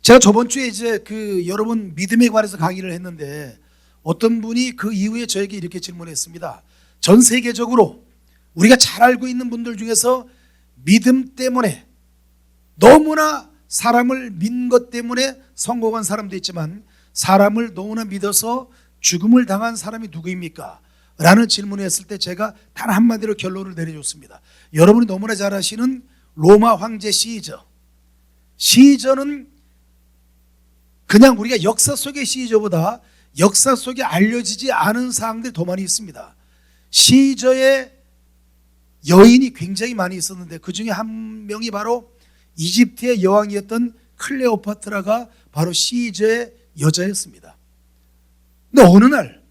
제가 저번 주에 이제 여러분 믿음에 관해서 강의를 했는데 어떤 분이 그 이후에 저에게 이렇게 질문했습니다. 전 세계적으로 우리가 잘 알고 있는 분들 중에서 믿음 때문에 너무나 사람을 믿는 것 때문에 성공한 사람도 있지만 사람을 너무나 믿어서 죽음을 당한 사람이 누구입니까? 라는 질문을 했을 때 제가 단 한마디로 결론을 내려줬습니다. 여러분이 너무나 잘 아시는 로마 황제 시저. 시저는 그냥 우리가 역사 속의 시저보다 역사 속에 알려지지 않은 사항들이 더 많이 있습니다. 시저의 여인이 굉장히 많이 있었는데 그 중에 한 명이 바로 이집트의 여왕이었던 클레오파트라가 바로 시저의 여자였습니다. 근데 어느 날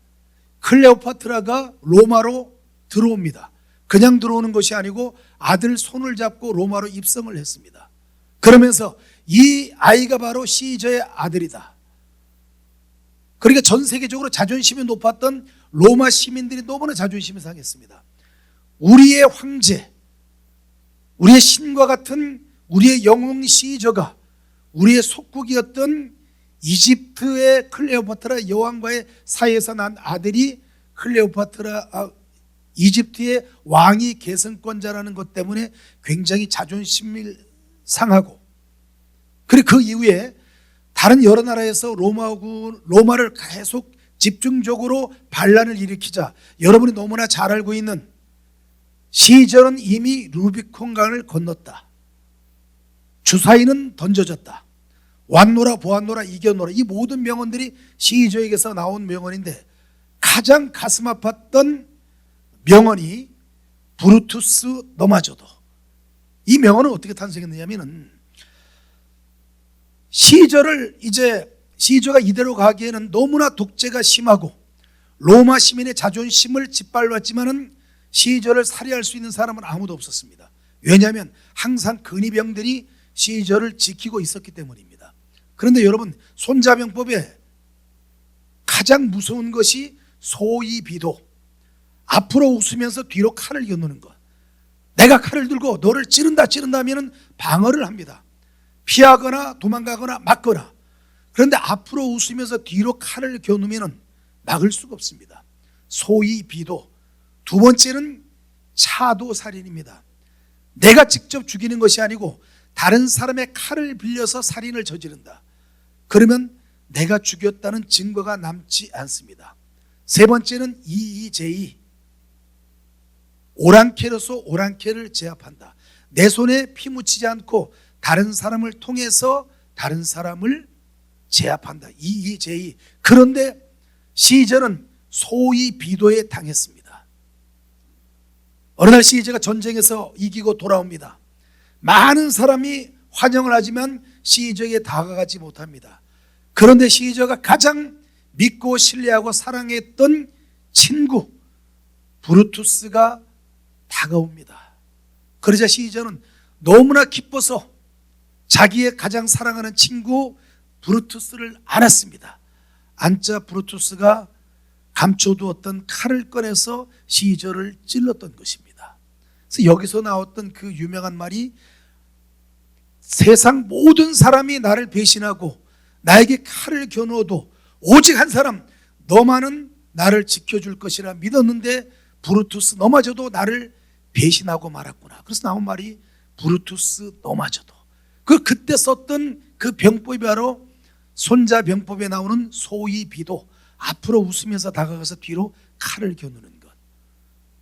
클레오파트라가 로마로 들어옵니다. 그냥 들어오는 것이 아니고 아들 손을 잡고 로마로 입성을 했습니다. 그러면서 이 아이가 바로 시저의 아들이다. 그러니까 전 세계적으로 자존심이 높았던 로마 시민들이 너무나 자존심이 상했습니다. 우리의 황제, 우리의 신과 같은 우리의 영웅 시저가 우리의 속국이었던 이집트의 클레오파트라 여왕과의 사이에서 난 아들이 이집트의 왕위 계승권자라는 것 때문에 굉장히 자존심을 상하고, 그리고 그 이후에 다른 여러 나라에서 로마를 계속 집중적으로 반란을 일으키자 여러분이 너무나 잘 알고 있는 시저는 이미 루비콘강을 건넜다. 주사위는 던져졌다. 왔노라 보았노라 이겨노라, 이 모든 명언들이 시저에게서 나온 명언인데 가장 가슴 아팠던 명언이 브루투스 너마저도. 이 명언은 어떻게 탄생했느냐면은 시저가 이대로 가기에는 너무나 독재가 심하고 로마 시민의 자존심을 짓밟았지만은 시저를 살해할 수 있는 사람은 아무도 없었습니다. 왜냐하면 항상 근위병들이 시저를 지키고 있었기 때문입니다. 그런데 여러분, 손자병법에 가장 무서운 것이 소위비도, 앞으로 웃으면서 뒤로 칼을 겨누는 것. 내가 칼을 들고 너를 찌른다 하면 방어를 합니다. 피하거나 도망가거나 막거나. 그런데 앞으로 웃으면서 뒤로 칼을 겨누면 막을 수가 없습니다. 소위비도. 두 번째는 차도살인입니다. 내가 직접 죽이는 것이 아니고 다른 사람의 칼을 빌려서 살인을 저지른다. 그러면 내가 죽였다는 증거가 남지 않습니다. 세 번째는 이의제의. 오랑캐로서 오랑캐를 제압한다. 내 손에 피 묻히지 않고 다른 사람을 통해서 다른 사람을 제압한다. 이의제의. 그런데 시저는 소위비도에 당했습니다. 어느 날 시저가 전쟁에서 이기고 돌아옵니다. 많은 사람이 환영을 하지만 시저에게 다가가지 못합니다. 그런데 시저가 가장 믿고 신뢰하고 사랑했던 친구 브루투스가 다가옵니다. 그러자 시저는 너무나 기뻐서 자기의 가장 사랑하는 친구 브루투스를 안았습니다. 안자 브루투스가 감춰두었던 칼을 꺼내서 시저를 찔렀던 것입니다. 그래서 여기서 나왔던 그 유명한 말이, 세상 모든 사람이 나를 배신하고 나에게 칼을 겨누어도 오직 한 사람, 너만은 나를 지켜줄 것이라 믿었는데 브루투스 너마저도 나를 배신하고 말았구나. 그래서 나온 말이 브루투스 너마저도. 그때 썼던 그 병법이 바로 손자병법에 나오는 소위비도, 앞으로 웃으면서 다가가서 뒤로 칼을 겨누는 것.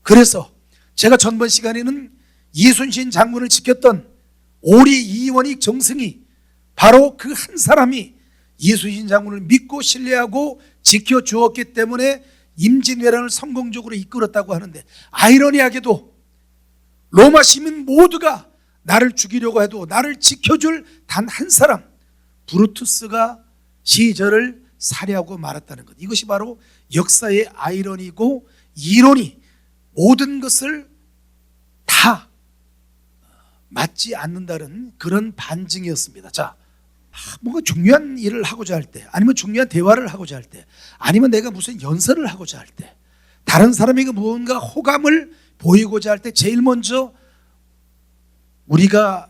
그래서 제가 전번 시간에는 이순신 장군을 지켰던 오리 이원익 정승이 바로 그 한 사람이 이순신 장군을 믿고 신뢰하고 지켜주었기 때문에 임진왜란을 성공적으로 이끌었다고 하는데, 아이러니하게도 로마 시민 모두가 나를 죽이려고 해도 나를 지켜줄 단 한 사람, 브루투스가 시저를 살해하고 말았다는 것. 이것이 바로 역사의 아이러니고 이론이 모든 것을 다 맞지 않는다는 그런 반증이었습니다. 자, 뭔가 중요한 일을 하고자 할 때, 아니면 중요한 대화를 하고자 할 때, 아니면 내가 무슨 연설을 하고자 할 때, 다른 사람에게 무언가 호감을 보이고자 할 때 제일 먼저 우리가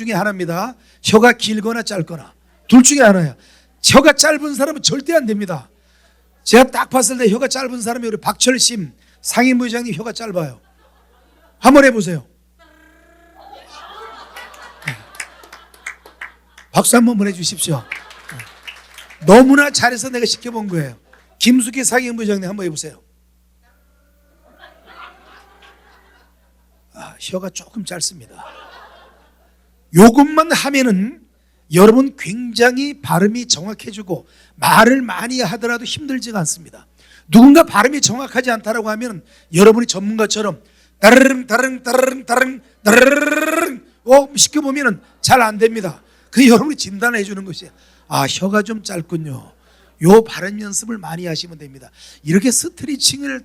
중에 하나입니다. 혀가 길거나 짧거나 둘 중에 하나예요. 혀가 짧은 사람은 절대 안 됩니다. 제가 딱 봤을 때 혀가 짧은 사람이 우리 박철심 상임부의장님 혀가 짧아요. 한번 해보세요. 박수 한번 보내주십시오. 너무나 잘해서 내가 시켜본 거예요. 김숙희 상임부의장님 한번 해보세요. 혀가 조금 짧습니다. 요것만 하면은 여러분 굉장히 발음이 정확해지고 말을 많이 하더라도 힘들지가 않습니다. 누군가 발음이 정확하지 않다라고 하면 여러분이 전문가처럼 따르릉 따르릉 따르릉 따르릉 따르릉 시켜보면 잘 안 됩니다. 그 여러분이 진단해 주는 것이에요. 혀가 좀 짧군요. 요 발음 연습을 많이 하시면 됩니다. 이렇게 스트레칭을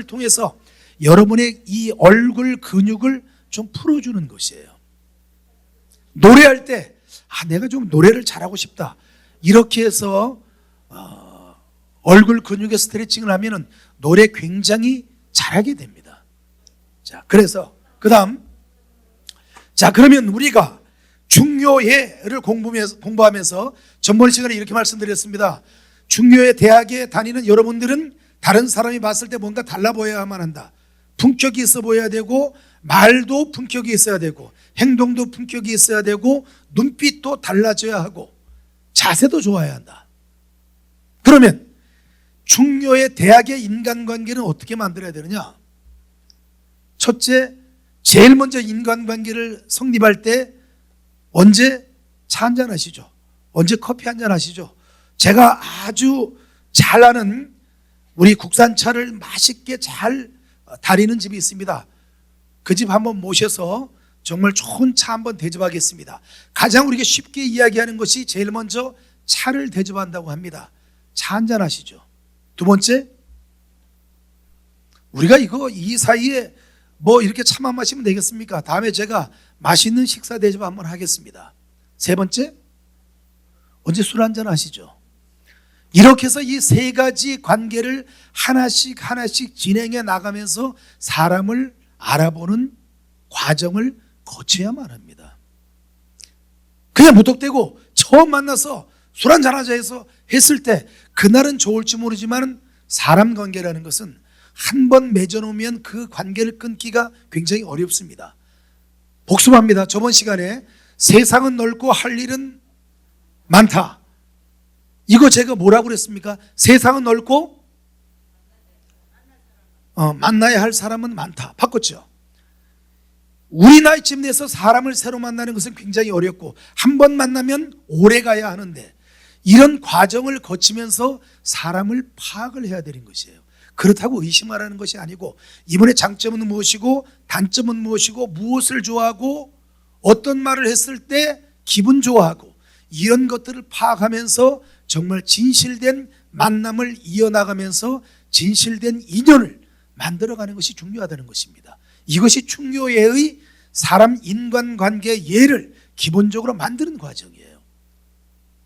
통해서 여러분의 이 얼굴 근육을 좀 풀어주는 것이에요. 노래할 때 내가 좀 노래를 잘하고 싶다. 이렇게 해서 얼굴 근육의 스트레칭을 하면은 노래 굉장히 잘하게 됩니다. 자, 그래서 그다음 그러면 우리가 중요예를 공부하면서 전번 시간에 이렇게 말씀드렸습니다. 중요예 대학에 다니는 여러분들은 다른 사람이 봤을 때 뭔가 달라 보여야만 한다. 품격이 있어 보여야 되고 말도 품격이 있어야 되고 행동도 품격이 있어야 되고 눈빛도 달라져야 하고 자세도 좋아야 한다. 그러면 중요예 대학의 인간관계는 어떻게 만들어야 되느냐? 첫째, 제일 먼저 인간관계를 성립할 때 언제 차 한잔 하시죠? 언제 커피 한잔 하시죠? 제가 아주 잘 아는 우리 국산차를 맛있게 잘 다리는 집이 있습니다. 그 집 한번 모셔서 정말 좋은 차 한번 대접하겠습니다. 가장 우리가 쉽게 이야기하는 것이 제일 먼저 차를 대접한다고 합니다. 차 한잔 하시죠. 두 번째, 우리가 이 사이에 이렇게 차만 마시면 되겠습니까? 다음에 제가 맛있는 식사 대접 한번 하겠습니다. 세 번째, 언제 술 한잔 하시죠. 이렇게 해서 이 세 가지 관계를 하나씩 진행해 나가면서 사람을 알아보는 과정을 거쳐야만 합니다. 그냥 무턱대고 처음 만나서 술 한잔 하자 해서 했을 때 그날은 좋을지 모르지만 사람 관계라는 것은 한 번 맺어놓으면 그 관계를 끊기가 굉장히 어렵습니다. 복습합니다. 저번 시간에 세상은 넓고 할 일은 많다. 이거 제가 뭐라고 그랬습니까? 세상은 넓고 만나야 할 사람은 많다. 바꿨죠. 우리 나이쯤 돼서 사람을 새로 만나는 것은 굉장히 어렵고 한 번 만나면 오래 가야 하는데 이런 과정을 거치면서 사람을 파악을 해야 되는 것이에요. 그렇다고 의심하라는 것이 아니고 이분의 장점은 무엇이고 단점은 무엇이고 무엇을 좋아하고 어떤 말을 했을 때 기분 좋아하고 이런 것들을 파악하면서 정말 진실된 만남을 이어나가면서 진실된 인연을 만들어가는 것이 중요하다는 것입니다. 이것이 중요예의 사람 인간관계 예를 기본적으로 만드는 과정이에요.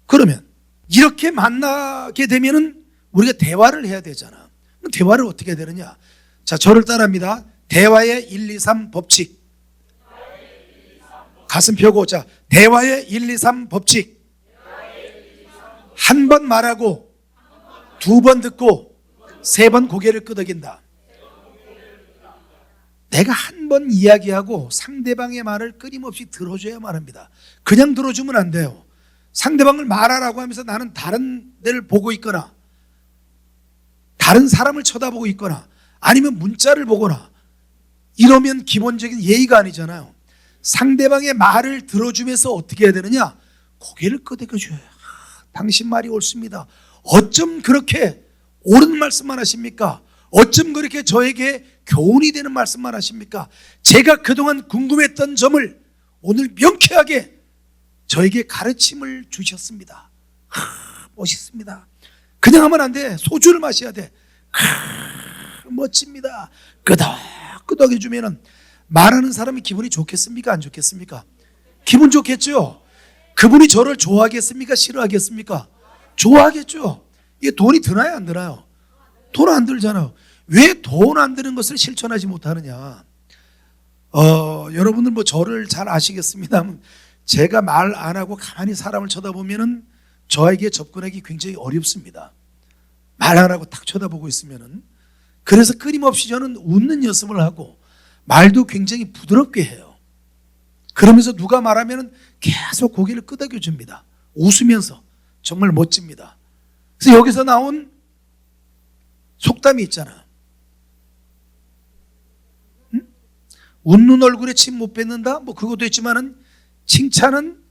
그러면 이렇게 만나게 되면은 우리가 대화를 해야 되잖아. 대화를 어떻게 해야 되느냐? 자, 저를 따라합니다. 대화의 1, 2, 3 법칙. 가슴 펴고, 자, 대화의 1, 2, 3 법칙. 한 번 말하고, 두 번 듣고, 세 번 고개를 끄덕인다. 내가 한 번 이야기하고 상대방의 말을 끊임없이 들어줘야만 합니다. 그냥 들어주면 안 돼요. 상대방을 말하라고 하면서 나는 다른 데를 보고 있거나 다른 사람을 쳐다보고 있거나 아니면 문자를 보거나 이러면 기본적인 예의가 아니잖아요. 상대방의 말을 들어주면서 어떻게 해야 되느냐? 고개를 끄덕여줘요. 당신 말이 옳습니다. 어쩜 그렇게 옳은 말씀만 하십니까? 어쩜 그렇게 저에게 교훈이 되는 말씀만 하십니까? 제가 그동안 궁금했던 점을 오늘 명쾌하게 저에게 가르침을 주셨습니다. 멋있습니다. 그냥 하면 안 돼. 소주를 마셔야 돼. 멋집니다. 끄덕여주면 말하는 사람이 기분이 좋겠습니까? 안 좋겠습니까? 기분 좋겠죠? 그분이 저를 좋아하겠습니까? 싫어하겠습니까? 좋아하겠죠. 이게 돈이 드나요? 안 드나요? 돈 안 들잖아요. 왜 돈 안 드는 것을 실천하지 못하느냐? 여러분들 뭐 저를 잘 아시겠습니다만 제가 말 안 하고 가만히 사람을 쳐다보면은 저에게 접근하기 굉장히 어렵습니다. 말 안 하고 딱 쳐다보고 있으면은. 그래서 끊임없이 저는 웃는 연습을 하고 말도 굉장히 부드럽게 해요. 그러면서 누가 말하면은 계속 고개를 끄덕여 줍니다. 웃으면서. 정말 멋집니다. 그래서 여기서 나온 속담이 있잖아. 응? 웃는 얼굴에 침 못 뱉는다? 뭐 그것도 있지만은 칭찬은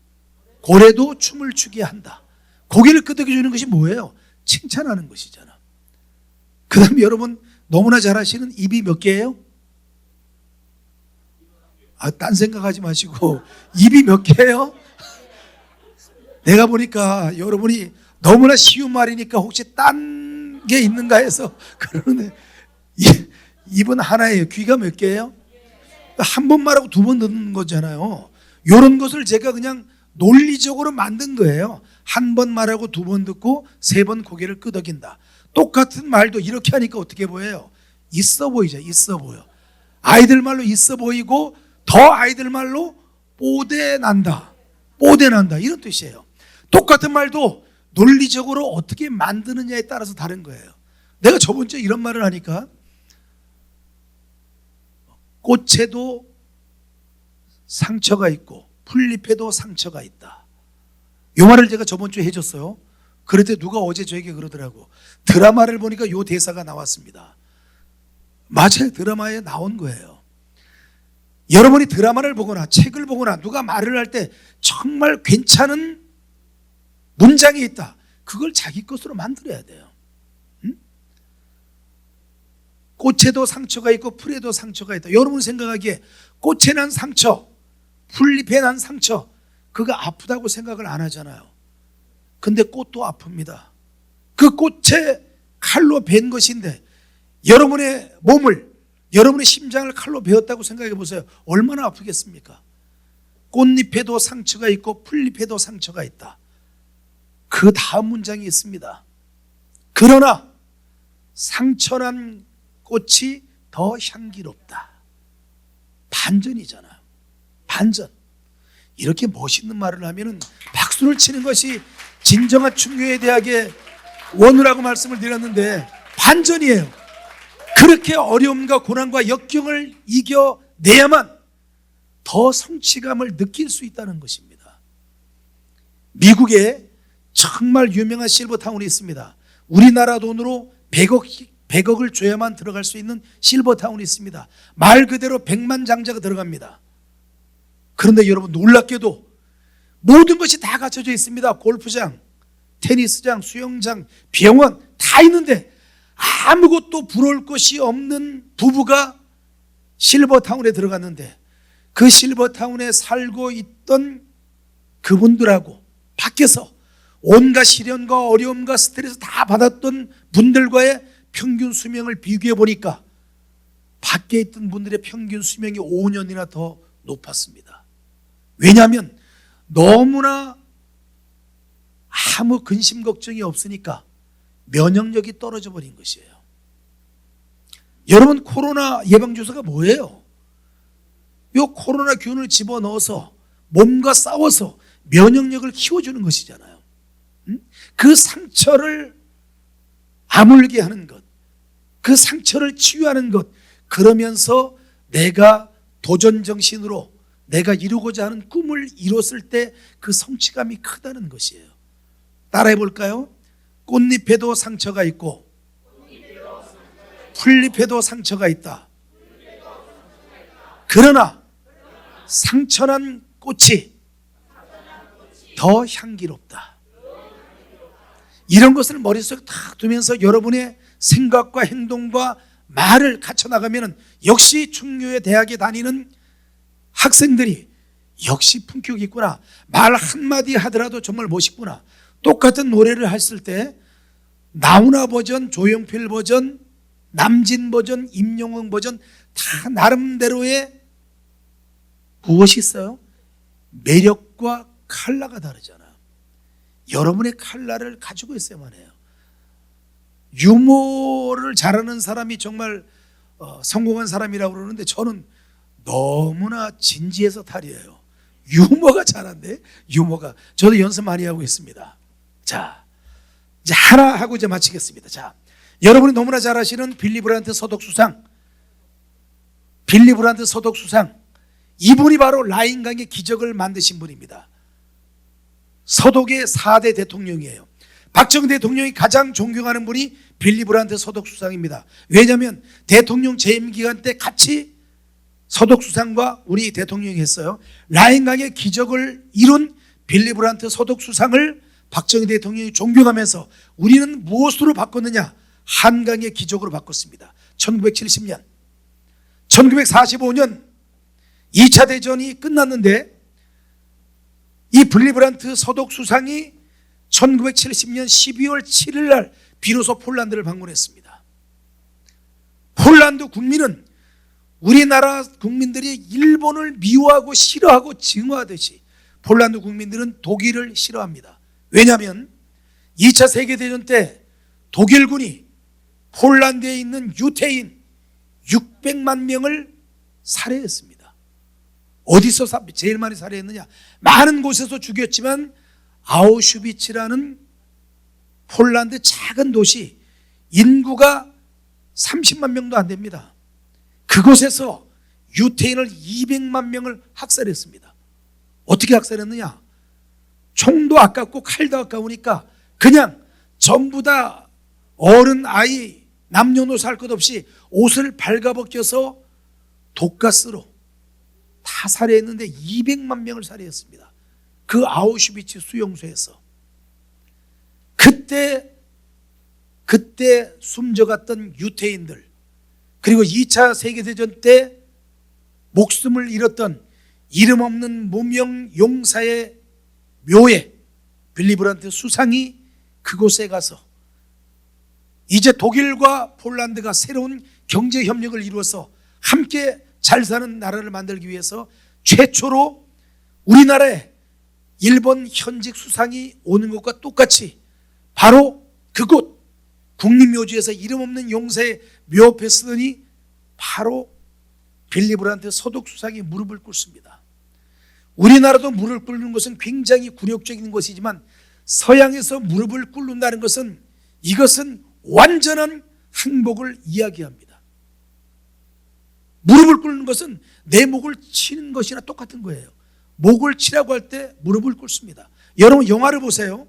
고래도 춤을 추게 한다. 고개를 끄덕여 주는 것이 뭐예요? 칭찬하는 것이잖아. 그 다음에 여러분 너무나 잘 아시는 입이 몇 개예요? 딴 생각하지 마시고 입이 몇 개예요? 내가 보니까 여러분이 너무나 쉬운 말이니까 혹시 딴 게 있는가 해서 그러는데 입은 하나예요. 귀가 몇 개예요? 한 번 말하고 두 번 듣는 거잖아요. 이런 것을 제가 그냥 논리적으로 만든 거예요. 한 번 말하고 두 번 듣고 세 번 고개를 끄덕인다. 똑같은 말도 이렇게 하니까 어떻게 보여요? 있어 보이죠. 있어 보여. 아이들 말로 있어 보이고 더 아이들 말로 뽀대 난다. 뽀대 난다. 이런 뜻이에요. 똑같은 말도 논리적으로 어떻게 만드느냐에 따라서 다른 거예요. 내가 저번 주에 이런 말을 하니까 꽃에도 상처가 있고 풀잎에도 상처가 있다. 이 말을 제가 저번 주에 해줬어요. 그런데 누가 어제 저에게 그러더라고. 드라마를 보니까 이 대사가 나왔습니다. 맞아요. 드라마에 나온 거예요. 여러분이 드라마를 보거나 책을 보거나 누가 말을 할 때 정말 괜찮은 문장이 있다. 그걸 자기 것으로 만들어야 돼요. 응? 꽃에도 상처가 있고 풀에도 상처가 있다. 여러분 생각하기에 꽃에 난 상처, 풀잎에 난 상처, 그거 아프다고 생각을 안 하잖아요. 근데 꽃도 아픕니다. 그 꽃에 칼로 벤 것인데 여러분의 몸을, 여러분의 심장을 칼로 베었다고 생각해 보세요. 얼마나 아프겠습니까? 꽃잎에도 상처가 있고 풀잎에도 상처가 있다. 그 다음 문장이 있습니다. 그러나 상처난 꽃이 더 향기롭다. 반전이잖아요. 반전. 이렇게 멋있는 말을 하면은 박수를 치는 것이 진정한 충교의 대학의 원우라고 말씀을 드렸는데 반전이에요. 그렇게 어려움과 고난과 역경을 이겨내야만 더 성취감을 느낄 수 있다는 것입니다. 미국에 정말 유명한 실버타운이 있습니다. 우리나라 돈으로 100억을 줘야만 들어갈 수 있는 실버타운이 있습니다. 말 그대로 100만 장자가 들어갑니다. 그런데 여러분 놀랍게도 모든 것이 다 갖춰져 있습니다. 골프장, 테니스장, 수영장, 병원 다 있는데 아무것도 부러울 것이 없는 부부가 실버타운에 들어갔는데 그 실버타운에 살고 있던 그분들하고 밖에서 온갖 시련과 어려움과 스트레스 다 받았던 분들과의 평균 수명을 비교해 보니까 밖에 있던 분들의 평균 수명이 5년이나 더 높았습니다. 왜냐하면 너무나 아무 근심 걱정이 없으니까 면역력이 떨어져 버린 것이에요. 여러분, 코로나 예방주사가 뭐예요? 요 코로나균을 집어넣어서 몸과 싸워서 면역력을 키워주는 것이잖아요. 그 상처를 아물게 하는 것, 그 상처를 치유하는 것, 그러면서 내가 도전정신으로 내가 이루고자 하는 꿈을 이뤘을 때 그 성취감이 크다는 것이에요. 따라해 볼까요? 꽃잎에도 상처가 있고 풀잎에도 상처가 있다. 그러나 상처난 꽃이 더 향기롭다. 이런 것을 머릿속에 탁 두면서 여러분의 생각과 행동과 말을 갖춰 나가면 역시 충교의 대학에 다니는 학생들이 역시 품격이 있구나, 말 한마디 하더라도 정말 멋있구나. 똑같은 노래를 했을 때 나훈아 버전, 조용필 버전, 남진 버전, 임영웅 버전 다 나름대로의 무엇이 있어요? 매력과 컬러가 다르잖아요. 여러분의 컬러를 가지고 있어야만 해요. 유머를 잘하는 사람이 정말 성공한 사람이라고 그러는데 저는 너무나 진지해서 탈이에요. 유머가 잘한데, 유머가. 저도 연습 많이 하고 있습니다. 자, 이제 하나 하고 이제 마치겠습니다. 자, 여러분이 너무나 잘 아시는 빌리 브라이언트 서독수상, 빌리 브라이언트 서독수상, 이분이 바로 라인강의 기적을 만드신 분입니다. 서독의 4대 대통령이에요. 박정희 대통령이 가장 존경하는 분이 빌리 브라이언트 서독수상입니다. 왜냐하면 대통령 재임 기간 때 같이 서독수상과 우리 대통령이 했어요. 라인강의 기적을 이룬 빌리 브라이언트 서독수상을 박정희 대통령이 존경하면서 우리는 무엇으로 바꿨느냐? 한강의 기적으로 바꿨습니다. 1970년, 1945년 2차 대전이 끝났는데 이 빌리 브라이언트 서독수상이 1970년 12월 7일 날 비로소 폴란드를 방문했습니다. 폴란드 국민은 우리나라 국민들이 일본을 미워하고 싫어하고 증오하듯이 폴란드 국민들은 독일을 싫어합니다. 왜냐하면 2차 세계대전 때 독일군이 폴란드에 있는 유태인 600만 명을 살해했습니다. 어디서 제일 많이 살해했느냐? 많은 곳에서 죽였지만 아우슈비츠라는 폴란드 작은 도시, 인구가 30만 명도 안 됩니다. 그곳에서 유태인을 200만 명을 학살했습니다. 어떻게 학살했느냐? 총도 아깝고 칼도 아까우니까 그냥 전부 다 어른, 아이, 남녀노소 할 것 없이 옷을 발가벗겨서 독가스로 다 살해했는데 200만 명을 살해했습니다. 그 아우슈비츠 수용소에서. 그때 숨져갔던 유태인들, 그리고 2차 세계대전 때 목숨을 잃었던 이름 없는 무명 용사의 묘에 빌리 브라이언트 수상이 그곳에 가서 이제 독일과 폴란드가 새로운 경제 협력을 이루어서 함께 잘 사는 나라를 만들기 위해서 최초로 우리나라에 일본 현직 수상이 오는 것과 똑같이 바로 그곳 국립묘지에서 이름 없는 용사의 묘 앞에 쓰더니 바로 빌리 브라이언트 서독수상이 무릎을 꿇습니다. 우리나라도 무릎을 꿇는 것은 굉장히 굴욕적인 것이지만 서양에서 무릎을 꿇는다는 것은 이것은 완전한 행복을 이야기합니다. 무릎을 꿇는 것은 내 목을 치는 것이나 똑같은 거예요. 목을 치라고 할 때 무릎을 꿇습니다. 여러분 영화를 보세요.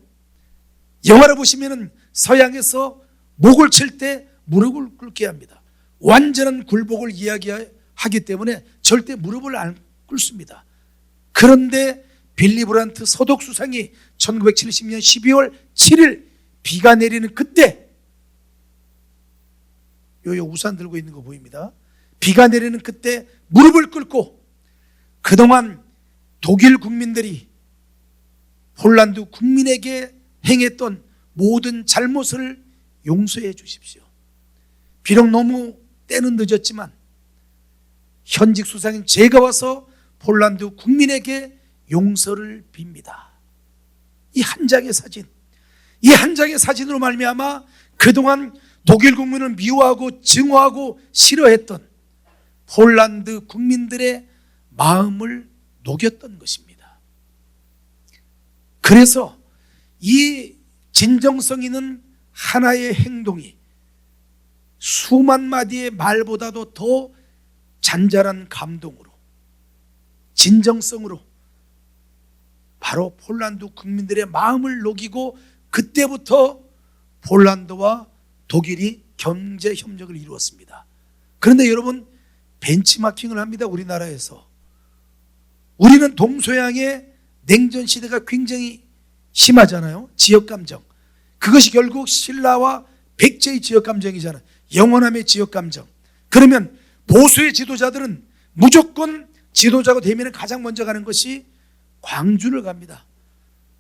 영화를 보시면 서양에서 목을 칠 때 무릎을 꿇게 합니다. 완전한 굴복을 이야기하기 때문에 절대 무릎을 안 꿇습니다. 그런데 빌리 브라이언트 서독수상이 1970년 12월 7일 비가 내리는 그때, 요 우산 들고 있는 거 보입니다. 비가 내리는 그때 무릎을 꿇고 그동안 독일 국민들이 폴란드 국민에게 행했던 모든 잘못을 용서해 주십시오. 비록 너무 때는 늦었지만 현직 수상인 제가 와서 폴란드 국민에게 용서를 빕니다. 이 한 장의 사진, 이 한 장의 사진으로 말미암아 그동안 독일 국민을 미워하고 증오하고 싫어했던 폴란드 국민들의 마음을 녹였던 것입니다. 그래서 이 진정성 있는 하나의 행동이 수만 마디의 말보다도 더 잔잔한 감동으로, 진정성으로 바로 폴란드 국민들의 마음을 녹이고, 그때부터 폴란드와 독일이 경제 협력을 이루었습니다. 그런데 여러분, 벤치마킹을 합니다. 우리나라에서. 우리는 동서양의 냉전 시대가 굉장히 심하잖아요. 지역감정. 그것이 결국 신라와 백제의 지역감정이잖아요. 영원함의 지역감정. 그러면 보수의 지도자들은 무조건 지도자가 되면 가장 먼저 가는 것이 광주를 갑니다.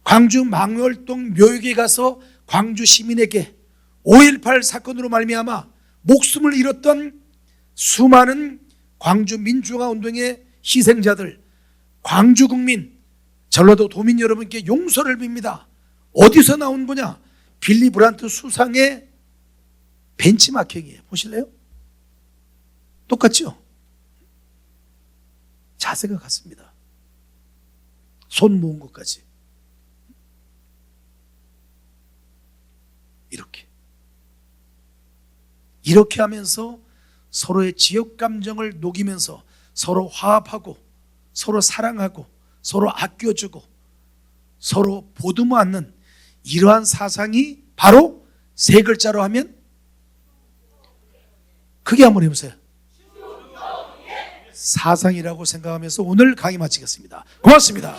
광주 망월동 묘역에 가서 광주 시민에게 5.18 사건으로 말미암아 목숨을 잃었던 수많은 광주 민주화 운동의 희생자들, 광주 국민, 전라도 도민 여러분께 용서를 빕니다. 어디서 나온 거냐? 빌리 브란트 수상의 벤치마킹이에요. 보실래요? 똑같죠? 자세가 같습니다. 손 모은 것까지. 이렇게 하면서 서로의 지역 감정을 녹이면서 서로 화합하고, 서로 사랑하고, 서로 아껴주고, 서로 보듬어 안는 이러한 사상이 바로 세 글자로 하면, 크게 한번 해보세요. 사상이라고 생각하면서 오늘 강의 마치겠습니다. 고맙습니다.